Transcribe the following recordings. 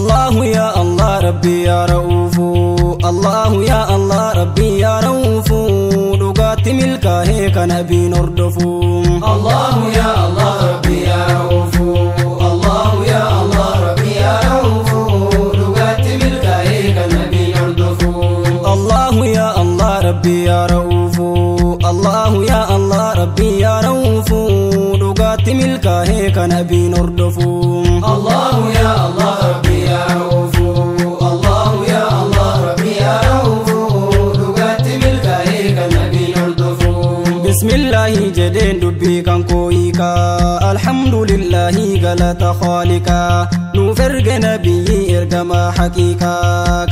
الله يا الله ربي يا رؤوف الله يا الله ربي يا رؤوف لغات ملكا هيك نبي نردف الله يا الله ربي يا رؤوف الله يا الله ربي يا رؤوف لغات ملكا هيك نبي نردف الله يا الله ربي يا رؤوف الله يا الله ربي يا رؤوف لغات ملكا هيك نبي نردف الله يا الله ربي يا رؤوف الله يا الله ربي يا رؤوف لغات ملكا هيك نبي نردف بسم الله جدين دبي كان كويكا الحمد لله غلط خالقا نفرق نبي إرقما حقيقا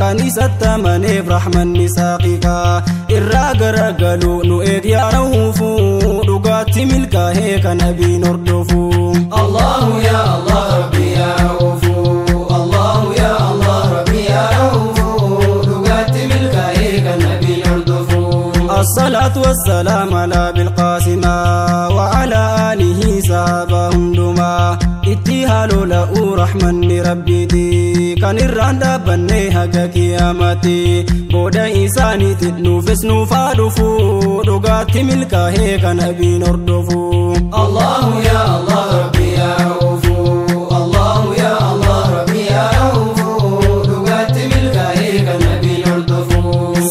كنيسة منيب رحمن نساقيكا إراغ رقلو نؤيد يا روف لغات ملكا هيك نبي نردف الله يا الله ربي يا رؤوف الله يا الله ربي يا رؤوف لغات ملكا هيك نبي نردف الصلاة والسلام على بالقاسم وعلى آله صحابهم دما اتهال له رحمن ربي دي كان الراندا بني حقا قيامتي بودا إنساني تنوفس نفادفو لغات ملكا هيك نبي نردفو الله يا الله ربي يا رؤوف الله يا الله ربي يا رؤوف لغات ملكا هيك نبي نردف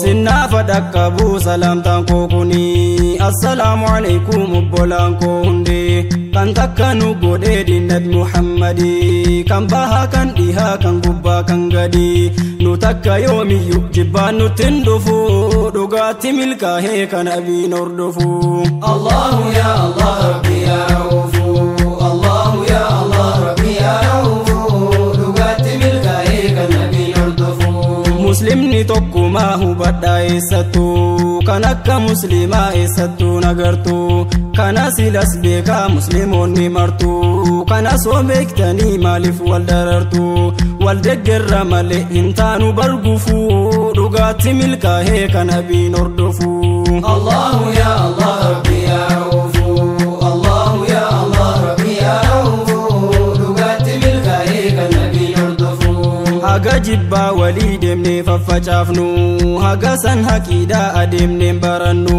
سنة فدكبو سلام تنكو كوني السلام عليكم بولانكو هندي كان تكنو غودي دينت محمدي كان باها كان ديها كان غبا كان غدي نو تكا يومي جبان تندفو لغات ملكا هيك نبي نردفو الله يا الله ربي يا رؤوف الله يا الله ربي يا رؤوف لغات ملكا هيك نبي نردف مسلمني توكو ما هو بدا إساتو كانك مسلما إساتو نغرتو كان سيلاس بيكا مسلموني مرتو كان سوبيكتني مالف والدررتو والدقر مالي انتانو برغفو لغات ملكا هيك نبي نردفو الله يا الله ربي يا رؤوف الله يا الله ربي يا رؤوف لغات ملكا هيك نبي نردف haga jibba walii deemnee faffacaafnu haga san haqiidhaa adeemnee barannu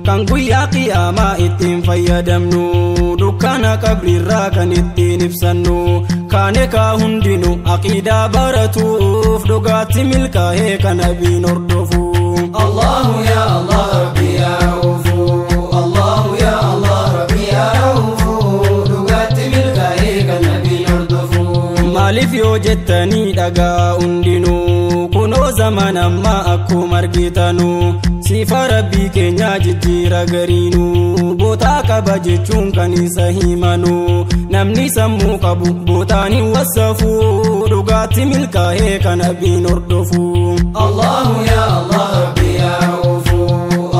kan guyyaa qiyaamaa ittiin fayyadamnu dukkana qabriirraa kan ittiin ibsannu kaane kaa hundinu aqiidhaa baratuuf dhugaatti milkaa'ee kan nabiin hordofu الله يا الله ربي يا رؤوف الله يا الله ربي يا رؤوف لغات ملكا هيك نبي نردف maaliif yoo jettanii dhagaa hundinuu kunoo zaman ammaa akkuma argitanu sifa rabbii keenya jijjiira gariinuu bootaa qaba jechuun kan isa himanu namni sammuu qabu bootaan hin wasafu dhugaatti milkaa'ee kan nabiin hordofu الله يا الله ربي يا رؤوف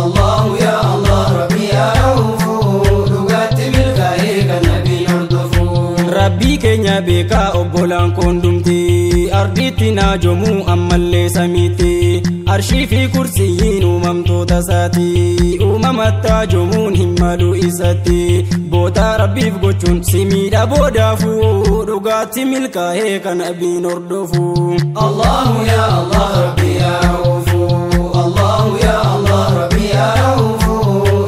الله يا الله ربي يا رؤوف لغات ملكا هيك نبي نردف rabbii keenya beekaa obbolaan koondumti ardiitti naajomuu ammallee samiitti arshii fi kursiyyiin uumamtoota isaati uumamattaa jomuun hin malu isatti bootaa rabbiif gochuun simiidha boodaafuu dhugaatti milkaa'ee kan nabiin hordofu الله يا الله ربي يا رؤوف الله يا الله ربي يا رؤوف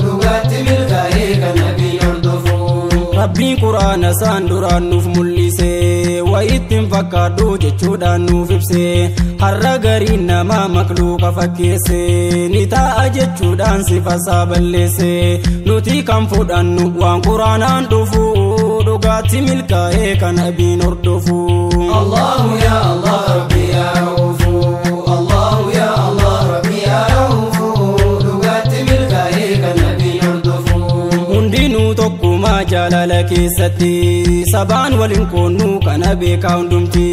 لغات ملكا هيك نبي نردف rabbiin quraana isaan duraan nuuf mul'ise wayittiin fakkaadhu jechuudhaan nuuf ibse har'a gariin namaa makluuqa fakkeesse ni taa'a jechuudhaan sifasaa balleesse nuti kan fudhannu waan quraanaan dhufu dhugaatti milkaa'ee kan nabiin hordofu الله يا الله ربي يا رؤوف الله يا الله ربي يا رؤوف لغات ملكا هيك نبي نردف hundinuu tokkumaa jaalala keessatti sabaan waliin koonnuu kana beekaa hundumti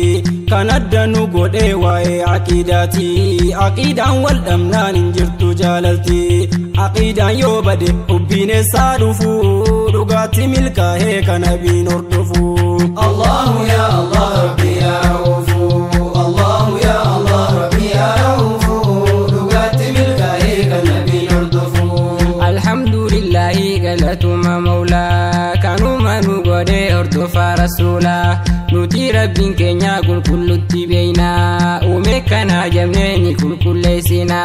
kan addanu godhee waa'ee aqiidaati aqiidaan wal dhabnaan hin jirtu jaalalti aqiidaan yoo bade hubbiin eessaa dhufu dhugaatti milkaa'ee kan nabiin hordofu الله يا الله ربي يا رؤوف الله يا الله ربي يا رؤوف لغات ملكا هيك نبي نردف الحمد لله قالتما مولا كانوا ما نقول أردفا rasuula nuti rabbiin keenya qulqullutti beeyna uume kana jamneeni qulqulleessina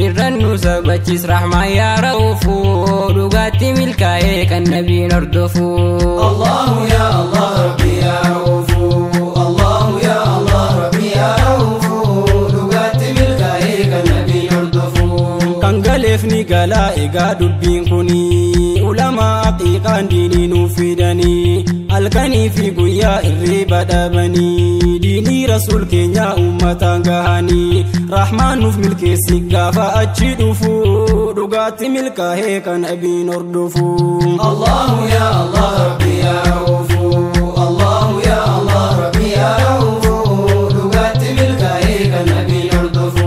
irran nu sabachis rahmaa yaa ra'uufu dhugaatti milkaa'ee kan nabiin hordofu. Allahu ya Allah rabbi ya ra'uufu Allahu ya Allah rabbi ya ra'uufu dhugaatti milkaa'ee kan nabiin hordofu. Kan galeef ni galaa egaa dubbiin kuni ulama haqiiqaan diinii nuuf fidanii halkanii fi guyyaa irriba dhabanii diinii rasuul keenya ummataan gahanii rahmaan nuuf milkeessi gaafa achi dhufu dhugaatti milkaa'ee kan nabiin hordofu. Allahu ya Allah rabbi ya ra'uufu Allahu ya Allah rabbi ya ra'uufu dhugaatti milkaa'ee kan nabiin hordofu.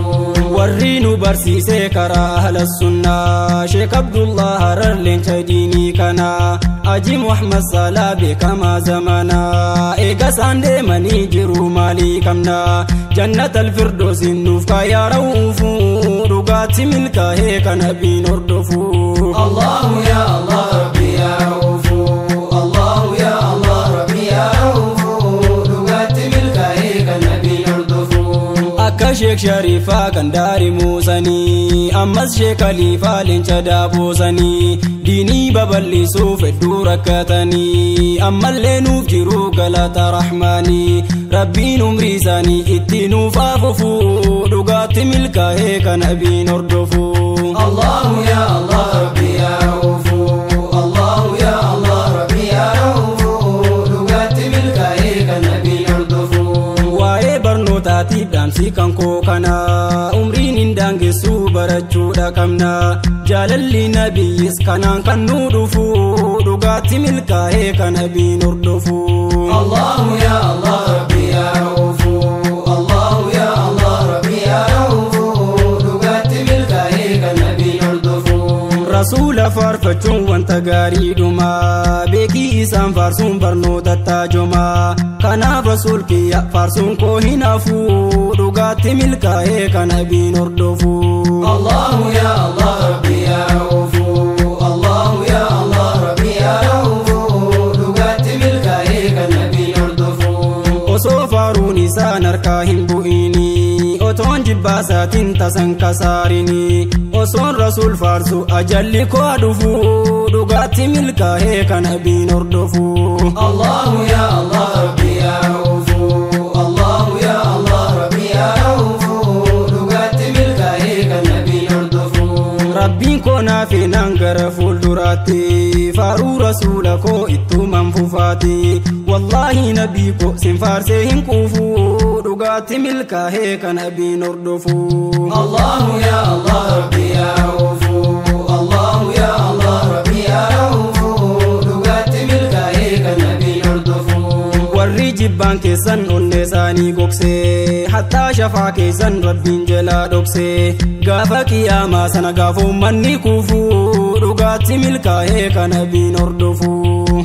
warri nu barsiisee karaa ahla sunnaa Sheek Abdullah Harar leenca diinii kana Haji Muhammad Salaa beekamaa zamanaa eega isaan deemanii jiru maalii qabna jannatal firdoosin nuuf yaa ra'uufu dhugaatti milkaa'ee kan nabiin hordofu. Allahu ya Allah rabbi ya ra'uufu Allahu ya Allah rabbi ya ra'uufu dhugaatti milkaa'ee kan nabiin hordofu. Akka Sheek Sharifaa kan daari muusanii ammas Sheek Khaliifaa leenca daaboosanii diinii babal'isuuf hedduu rakkatanii ammallee nuuf jiru galata rahmaanii rabbiin umrii isaanii itti nuuf afufu dhugaatti milkaa'ee kan nabiin hordofu. Allahu ya Allah rabbi ya ra'uufu Allahu ya Allah rabbi ya ra'uufu dhugaatti milkaa'ee kan nabiin hordofu. Waa'ee barnootaatiif dhaamsi kan koo kana umriin hin daangessu barachuudha qabna jaalalli nabiyyis kanaan kan nu dhufu dhugaatti milkaa'ee kan nabiin hordofu. Allahu ya Allah rabbi ya ra'uufu Allahu ya Allah rabbi ya ra'uufu dhugaatti milkaa'ee kan nabiin hordofu. Rasuula faarfachuun wanta gaariidhuma beekii isaan faarsuun barnoota taajoma kanaaf rasuul kiyya faarsuun koo hin hafu dhugaatti milkaa'ee kan nabiin hordofu. Allahu ya Allah rabbi ya ra'uufu Allahu ya Allah rabbi ya ra'uufu dhugaatti milkaa'ee kan nabiin hordofu. Osoo faaruun isaan harkaa hin bu'ini otoon jibbaasaatiin tasan kasaarini osoon rasuul faarsu ajalli koo dhufu dhugaatti milkaa'ee kan nabiin hordofu. Allahu ya Allah rabbi ya ra'uufu Allahu ya Allah rabbi ya ra'uufu dhugaatti milkaa'ee kan nabiin hordofu. Rabbiin koo naaf eenaan gara fuulduraatti faaruu rasuula koo ittuman fufaati wallaahi nabii koo sin faarsee hin quufu dhugaatti milkaa'ee kan nabiin hordofu. Allahu ya Allah rabbi ya ra'uufu Allahu ya Allah rabbi ya ra'uufu dhugaatti milkaa'ee kan nabiin hordofu. warri jibbaan keessan onnee isaanii gogsee hattaa shafaa keessan rabbiin jalaa dhoksee gaafa qiyaamaa sana gaafa ummanni kuufu dhugaatti milkaa'ee kan nabiin hordofu.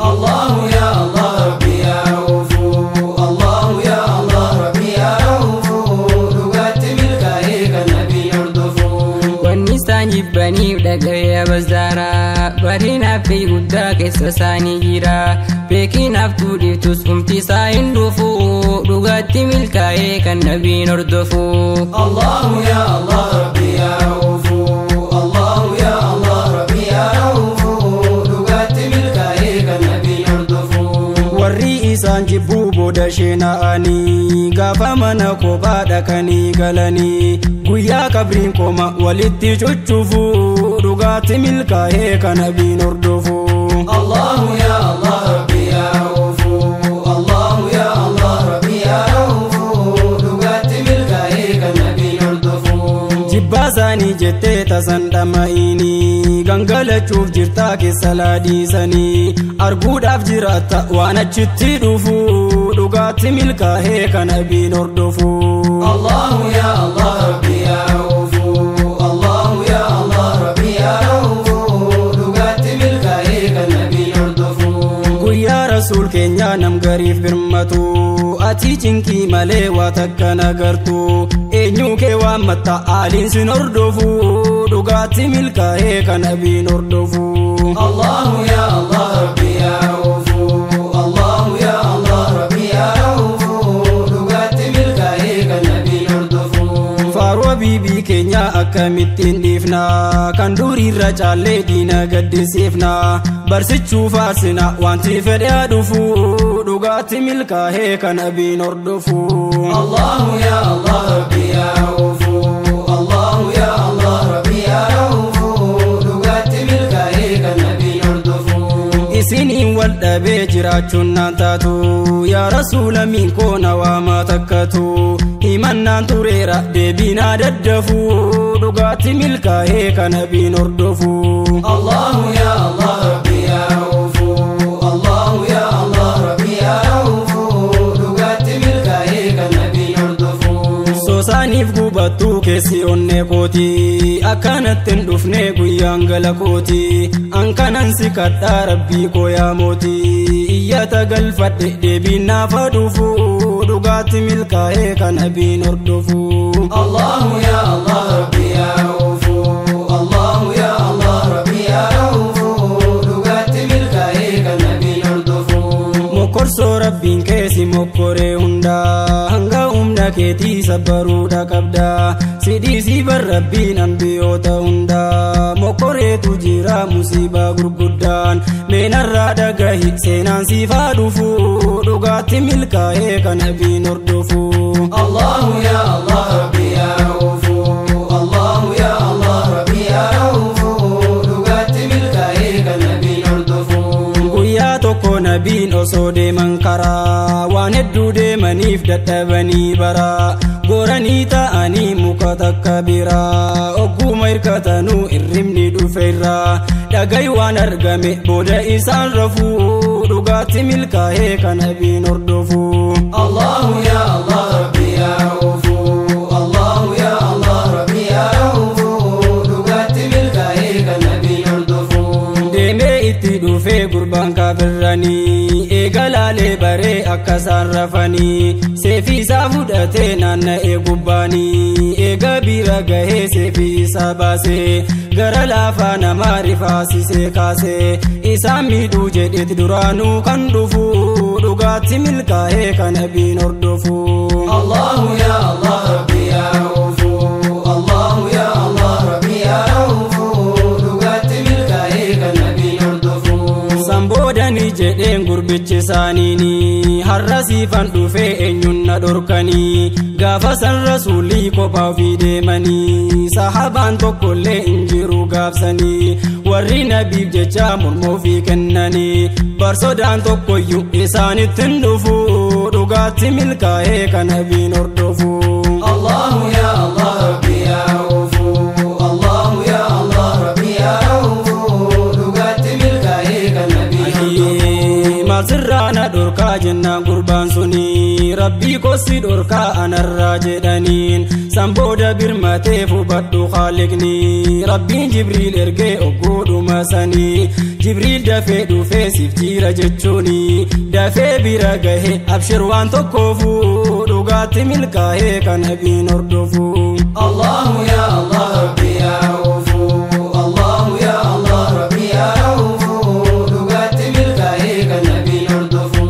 Allahu ya Allah rabbi ya ra'uufu Allahu ya Allah rabbi ya ra'uufu dhugaatti milkaa'ee kan nabiin hordofu. wanni isaan jibbaniif dhaga'ee abazdaara bariinaaf fi guddaa keessa isaanii jira beekinaaf tuudhiftus humti isaa hin dhufu dhugaatti milkaa'ee kan nabiin hordofu. Allahu ya Allah rabbi ya ra'uufu Allahu ya Allah rabbi ya ra'uufu dhugaatti milkaa'ee kan nabiin hordofu. warri isaan jibbuu booda sheena'anii gaafa mana kophaa dhaqanii galanii guyyaa qabriin koma walitti cuccufu dhugaatti milkaa'ee kan nabiin hordofu. Allahu ya Allah rabbi ya ra'uufu Allahu ya Allah rabbi ya ra'uufu dhugaatti milkaa'ee kan nabiin hordofu. jibbaa isaanii jettee tasan dhama'ini gangalachuuf jirtaa keessa laadhiisanii arguudhaaf jiraatta waan achitti dhufu dhugaatti milkaa'ee kan nabiin hordofu. Allahu ya Allah rabbi ya ra'uufu Allahu ya Allah rabbi ya ra'uufu dhugaatti milkaa'ee kan nabiin hordofu. guyyaa rasuul keenya nam gariif birmatu ati cinkii malee waa takka nagartu eenyu kee waammatta aaliin sin hordofu dhugaatti milkaa'ee kan nabiin hordofu. Allahu ya Allah rabbi ya ra'uufu Allahu ya Allah akkamittiin dhiifna kan duriirra caallee diina gaddisiifna barsichuu faarsina wanti fedhaa dhufu dhugaatti milkaa'ee kan abiin hordofu. Allahu ya Allah rabbi ya ra'uufu Allahu ya Allah rabbi ya ra'uufu dhugaatti milkaa'ee kan abiin hordofu. Isiniin wal dhabee jiraachuun naan taatu yaa rasuula min koona waamaa takkatu himannaan tureera deebinaa daddafu dhugaatti milkaa'ee kan abiin hordofu. Allahu ya Allah rabbi ya ra'uufu Allahu ya Allah rabbi ya ra'uufu dhugaatti milkaa'ee kan abiin hordofu. Soosaaniif gubattuu keessi onnee kooti akkanatti hin dhufne guyyaan gala kooti ankanan si kadhaa rabbii koo yaa mooti iyyata galfadhe deebiin naafa dhufu dhugaatti milkaa'ee kan abiin hordofu. Allahu ya Allah rabbi ya ra'uufu Allahu ya Allah rabbi ya ra'uufu dhugaatti milkaa'ee kan abiin hordofu. Mokkorsoo rabbiin keessi mokkoree hundaa hanga humna keetii sabbaruudha qabda sidhiisii bar rabbiin ambiyoota hundaa mokkoreetu jira musiibaa gurguddaan meenarraa dhagahi seenaan siifaa dhufu dhugaatti milkaa'ee kan abiin hordofu. Allahu ya Allah rabbi ya ra'uufu Allahu ya Allah rabbi ya ra'uufu dhugaatti milkaa'ee kan abiin hordofu. Guyyaa tokko nabiin osoo deeman karaa waan hedduu deemaniif dadhabanii bara goranii ta'anii muka takka biraa ogguma hirkatanuu irrimni dhufe irraa dhagahi waan argame booda isaan rafuu dhugaatti milkaa'ee kan abiin hordofu. Allahu ya Allah rabbi ya ra'uufu Allahu ya Allah rabbi ya ra'uufu dhugaatti milkaa'ee kan abiin hordofu. Deemee itti dhufee gurbaan kaafirranii eegalaalee baree akkasaan rafanii seefii isaa fudhatee naanna'ee gubbaanii eega bira gahee seefii isaa baasee gara laafaa namaa rifaasisee kaasee isaan miidhuu jedhetti duraanuu kan dhufu dhugaatti milkaa'ee kan abiin hordofu. Allahu ya Allah rabbi ya ra'uufu Allahu ya Allah rabbi ya ra'uufu dhugaatti milkaa'ee kan abiin hordofu. Samboodanii jedheen gurbichi isaaniini har'a siifan dhufee eenyuun na dhorkanii gaafa san rasuulii kophaa ofii deemanii sahabaan tokkollee hin jiru gaafsanii warri nabiif jecha morma ofii kennanii barsodaan tokkoyyuu isaanitti hin dhufu dhugaatti milkaa'ee kan abiin hordofu. Allahu ya Allah rabbi ya ra'uufu Allahu ya Allah rabbi ya ra'uufu dhugaatti milkaa'ee kan abiin hordofu. Maalsirraa na dhorkaa jennaan gurbaan suni rabbii kosi dhorkaa anarraa jedhaniin sambooda birmatee fubadhu haaliqni rabbiin jibriil ergee oggoodhuma sanii jibriil dafee dhufee siif jira jechuuni dafee bira gahe abshir waan tokkoofu dhugaatti milkaa'ee kan abiin hordofu. Allahu ya Allah rabbi ya ra'uufu Allahu ya Allah rabbi ya ra'uufu dhugaatti milkaa'ee kan abiin hordofu.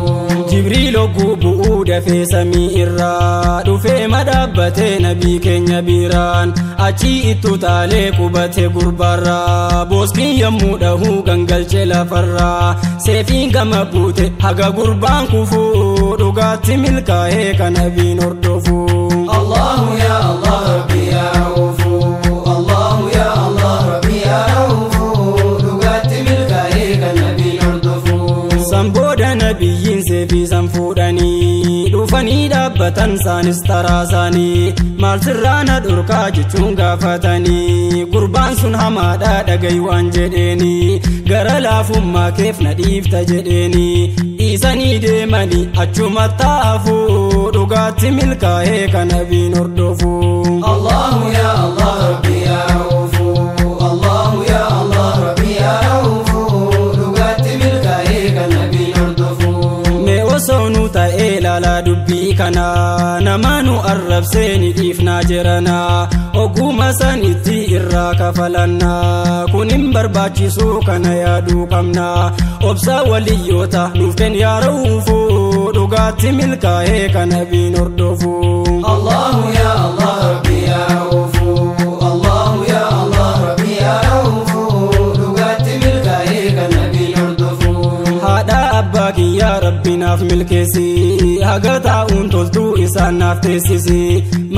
Jibriil ogguu bu'uu dafee samii irraa dhufee madhaabbatee nabii keenya biraan achii ittu taalee qubatee gurbaarraa booskiin yommuu dhahuu gangalchee lafarraa seefiin gama buute haga gurbaan kufuu dhugaatti milkaa'ee kan abiin hordofu. Allahu ya Allah rabbi ya ra'uufu Allahu ya Allah rabbi ya ra'uufu dhugaatti milkaa'ee kan abiin hordofu. Sambooda nabiyyiin seefii san fuudhanii dhufanii dhaabbatan saanis taraa isaanii maal sirraa na dhorkaa jechuun gaafatanii gurbaan sun hamaadha dhagahi waan jedheeni gara laafummaa keef na dhiifta jedheeni dhiisanii deemanii achuma taa'afu dhugaatti milkaa'ee kan abiin hordofu. Allahu ya Allah rabbi ya ra'uufu Allahu ya Allah rabbi ya ra'uufu dhugaatti milkaa'ee kan abiin hordofu. Mee osoo nu ta'ee laalaa dubbii kana namaanu arrabsee ni dhiifnaa jirana oguma sanitti irraa kafalanna kun hin barbaachisu kana yaaduu qabna obsa waliyyoota nuuf kenn yaa ra'uufu dhugaatti milkaa'ee kan abiin hordofu. Allahu ya Allah rabbi ya ra'uufu Allahu naaf milkeessi haga taa'uun toltuu isaan naaf teessisi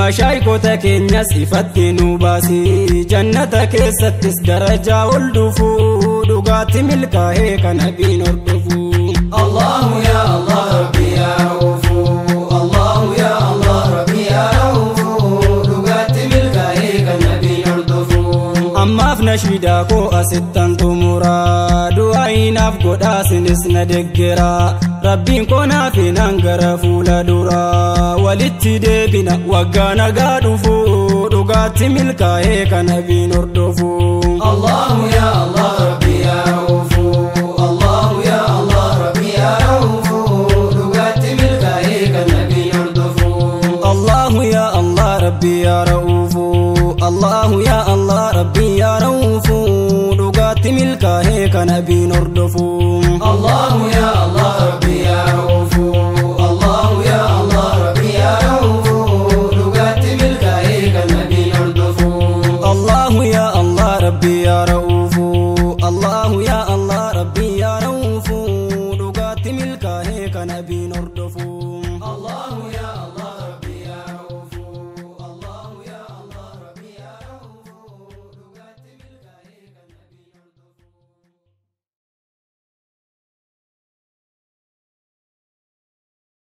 mashaayikota keenyas ifatti nu baasi jannata keessattis darajaa ol dhufu dhugaatti milkaa'ee kan nabiin hordofu. Allahu ya Allah Rabbi ya Ra'uufu Allahu ya Allah Rabbi ya Ra'uufu dhugaatti milkaa'ee kan nabiin hordofu. Ammaaf nashiidaa koo asittan xumura du'aayinaaf godhaa sinis na deggera rabbiin koo naaf hinaan gara fuula dura walitti deebina waggaa nagaa dhufu dhugaatti milkaa'ee kan nabiin hordofu. Allahu ya Allah Rabbi ya Ra'uufu Allahu ya Allah Rabbi ya Ra'uufu dhugaatti milkaa'ee kan nabiin hordofu. Allahu ya Allah Rabbi ya Ra'uufu Allahu ya Allah Rabbi ya Ra'uufu dhugaatti milkaa'ee kan nabiin hordofu. Allahu ya Allah Rabbi ya Ra'uufu